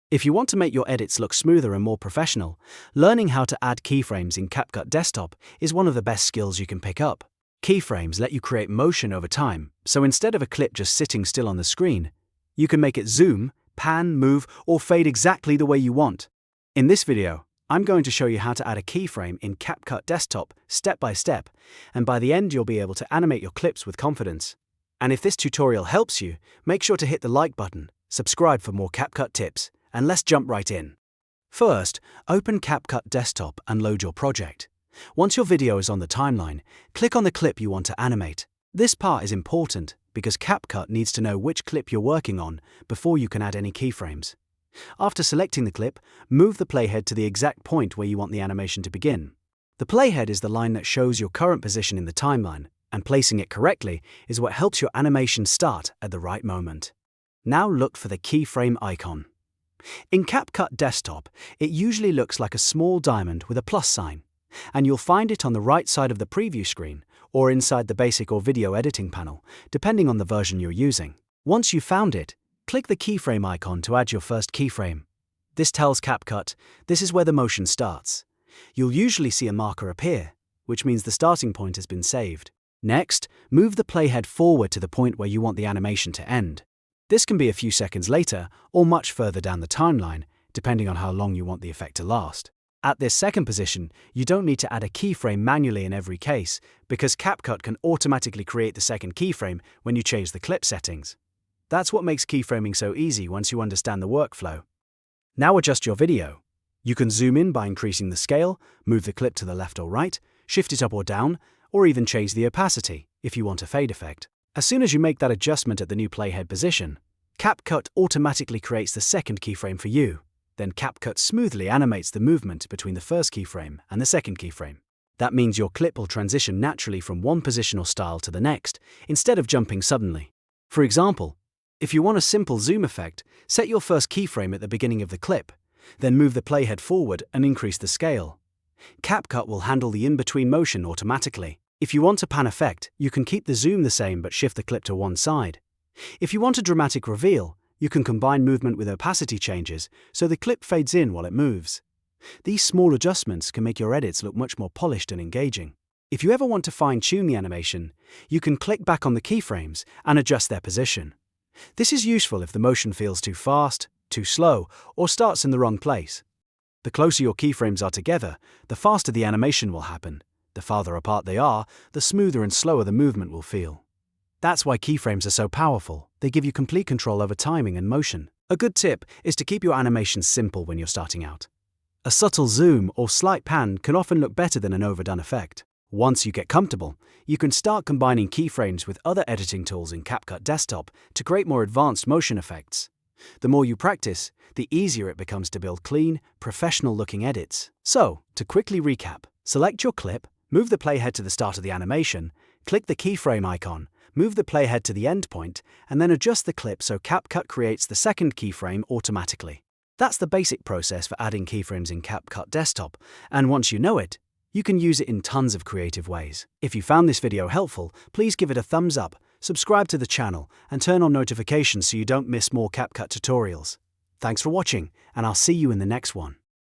If you want to make your edits look smoother and more professional, learning how to add keyframes in CapCut Desktop is one of the best skills you can pick up. Keyframes let you create motion over time, so instead of a clip just sitting still on the screen, you can make it zoom, pan, move, or fade exactly the way you want. In this video, I'm going to show you how to add a keyframe in CapCut Desktop step by step, and by the end you'll be able to animate your clips with confidence. And if this tutorial helps you, make sure to hit the like button, subscribe for more CapCut tips, and let's jump right in. First, open CapCut Desktop and load your project. Once your video is on the timeline, click on the clip you want to animate. This part is important because CapCut needs to know which clip you're working on before you can add any keyframes. After selecting the clip, move the playhead to the exact point where you want the animation to begin. The playhead is the line that shows your current position in the timeline, and placing it correctly is what helps your animation start at the right moment. Now look for the keyframe icon. In CapCut Desktop, it usually looks like a small diamond with a plus sign, and you'll find it on the right side of the preview screen or inside the basic or video editing panel, depending on the version you're using. Once you've found it, click the keyframe icon to add your first keyframe. This tells CapCut this is where the motion starts. You'll usually see a marker appear, which means the starting point has been saved. Next, move the playhead forward to the point where you want the animation to end. This can be a few seconds later or much further down the timeline, depending on how long you want the effect to last. At this second position, you don't need to add a keyframe manually in every case, because CapCut can automatically create the second keyframe when you change the clip settings. That's what makes keyframing so easy once you understand the workflow. Now adjust your video. You can zoom in by increasing the scale, move the clip to the left or right, shift it up or down, or even change the opacity if you want a fade effect. As soon as you make that adjustment at the new playhead position, CapCut automatically creates the second keyframe for you. Then CapCut smoothly animates the movement between the first keyframe and the second keyframe. That means your clip will transition naturally from one position or style to the next, instead of jumping suddenly. For example, if you want a simple zoom effect, set your first keyframe at the beginning of the clip, then move the playhead forward and increase the scale. CapCut will handle the in-between motion automatically. If you want a pan effect, you can keep the zoom the same but shift the clip to one side. If you want a dramatic reveal, you can combine movement with opacity changes so the clip fades in while it moves. These small adjustments can make your edits look much more polished and engaging. If you ever want to fine-tune the animation, you can click back on the keyframes and adjust their position. This is useful if the motion feels too fast, too slow, or starts in the wrong place. The closer your keyframes are together, the faster the animation will happen. The farther apart they are, the smoother and slower the movement will feel. That's why keyframes are so powerful. They give you complete control over timing and motion. A good tip is to keep your animations simple when you're starting out. A subtle zoom or slight pan can often look better than an overdone effect. Once you get comfortable, you can start combining keyframes with other editing tools in CapCut Desktop to create more advanced motion effects. The more you practice, the easier it becomes to build clean, professional-looking edits. So, to quickly recap, select your clip, move the playhead to the start of the animation, click the keyframe icon, move the playhead to the end point, and then adjust the clip so CapCut creates the second keyframe automatically. That's the basic process for adding keyframes in CapCut Desktop, and once you know it, you can use it in tons of creative ways. If you found this video helpful, please give it a thumbs up, subscribe to the channel, and turn on notifications so you don't miss more CapCut tutorials. Thanks for watching, and I'll see you in the next one.